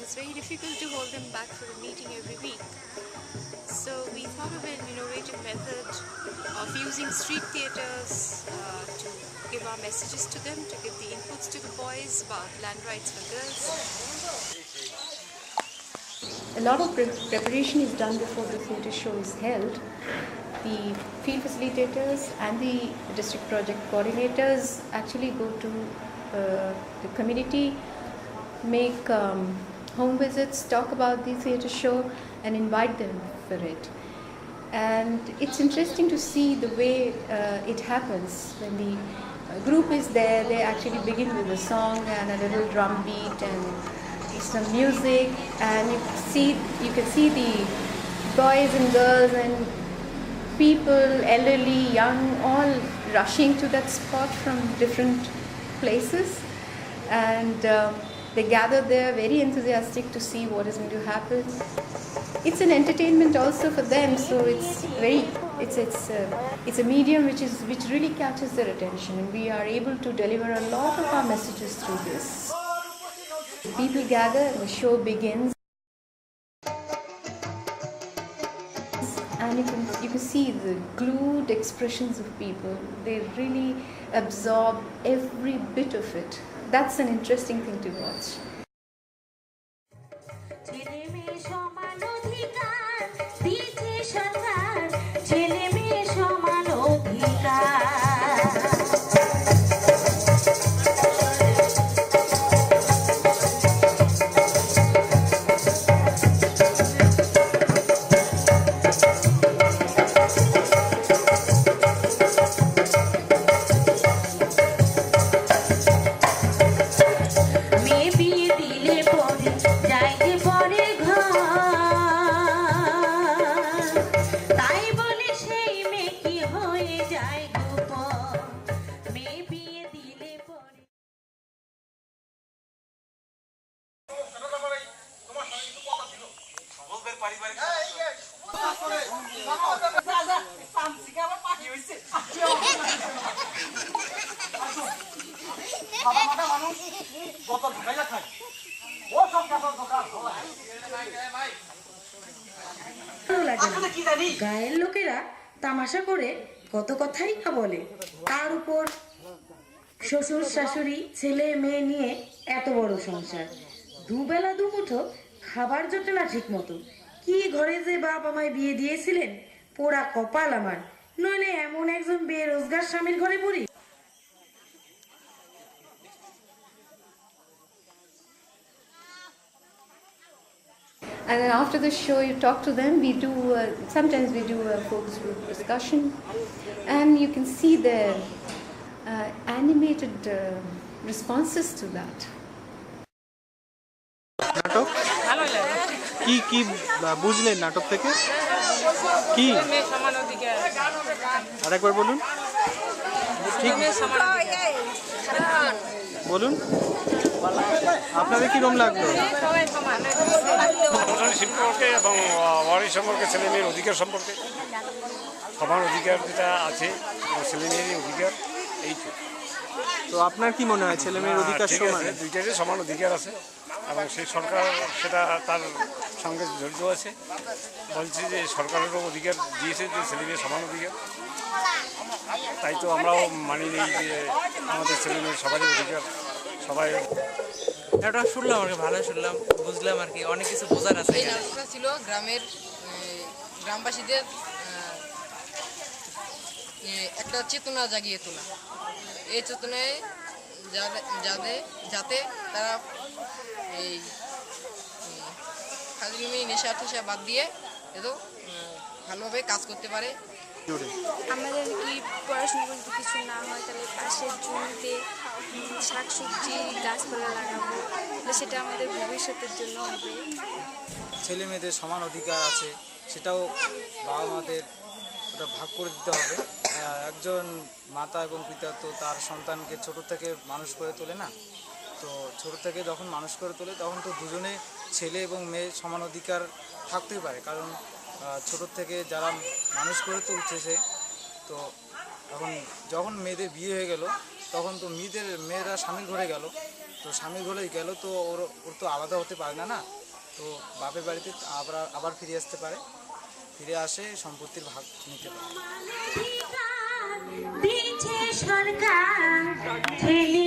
it's very difficult to hold them back for a meeting every week. So we thought of an innovative method of using street theatres to give our messages to them, to give the inputs to the boys about land rights for girls. A lot of preparation is done before the theatre show is held. The field facilitators and the district project coordinators actually go to the community, make home visits, talk about the theatre show and invite them for it. And it's interesting to see the way it happens. When the group is there, they actually begin with a song and a little drum beat and some music, and you can see the boys and girls and people, elderly, young, all rushing to that spot from different places, and they gather there very enthusiastic to see what is going to happen. It's an entertainment also for them, so it's a medium which really catches their attention, and we are able to deliver a lot of our messages through this. People gather and the show begins, and you can see the glued expressions of people. They really absorb every bit of it. That's an interesting thing to watch. গায়ের লোকেরা তামাশা করে কত কথাই না বলে, তার উপর শ্বশুর শাশুড়ি ছেলে মেয়ে নিয়ে এত বড় সংসার, দুবেলা দুমুঠো খাবার জোটে না ঠিক মতো। কি ঘরে যে বাপ আমায় বিয়ে দিয়েছিলেন, পোড়া কপাল আমার, নইলে এমন একজন বেরোজগার স্বামীর ঘরে পড়ি। And then after the show, you talk to them. Sometimes we do a focus group discussion, and you can see their animated responses to that. নাটক কি বুঝলেন নাটক থেকে? কি আরেকবার বলুন, ঠিক বলুন, আপনাদের কিরকম লাগলো? সম্পর্কে এবং ওয়ারি সম্পর্কে, ছেলে মেয়ের অধিকার সম্পর্কে, সমান অধিকার যেটা আছে ছেলে মেয়েরই অধিকার, এই তো আপনার কি মনে হয় ছেলে মেয়ের অধিকার সমান? দুইটারই সমান অধিকার আছে এবং সেই সরকার সেটা তার সঙ্গে জড়িত আছে। বলছি যে সরকারেরও অধিকার দিয়েছে যে ছেলে মেয়ের সমান অধিকার, তাই তো আমরাও মানি নেই যে আমাদের ছেলে মেয়ের সবারই অধিকার। সবাই এটা শুনলাম আর কি, ভালো শুনলাম, বুঝলাম আর কি, অনেক কিছু বোঝার আছে। এই নাটকটা ছিল গ্রামবাসীদের একটা চেতনা জাগিয়ে তোলা। এই চেতনায় যাতে তারা এই ফাজলিমি নেশা টেশা বাদ দিয়ে এত ভালোভাবে কাজ করতে পারে। আমাদের কি পড়াশোনা করতে কিছু না হয়, তাহলে পাশের জমিতে শাকসবজি গাছপালা লাগাবো, সেটা আমাদের ভবিষ্যতের জন্য হবে। ছেলে মেয়েদের সমান অধিকার আছে, সেটাও বাবা মাদের ওটা ভাগ করে দিতে হবে। একজন মাতা এবং পিতা তো তার সন্তানকে ছোট থেকে মানুষ করে তোলে না, তো ছোট থেকে যখন মানুষ করে তোলে তখন তো দুজনে ছেলে এবং মেয়ে সমান অধিকার থাকতেই পারে, কারণ ছোট থেকে যারা মানুষ করে তুলছে সে তো যখন মেয়েদের বিয়ে হয়ে গেল তখন তো মেয়েরা স্বামীর ঘরে গেল, তো স্বামীর ঘরেই গেল, তো ওর ওর তো আলাদা হতে পারে না, না, তো বাপের বাড়িতে আবার ফিরে আসতে পারে, ফিরে আসে সম্পত্তির ভাগ নিতে পারে। দিচ্ছে সরকার ছেলে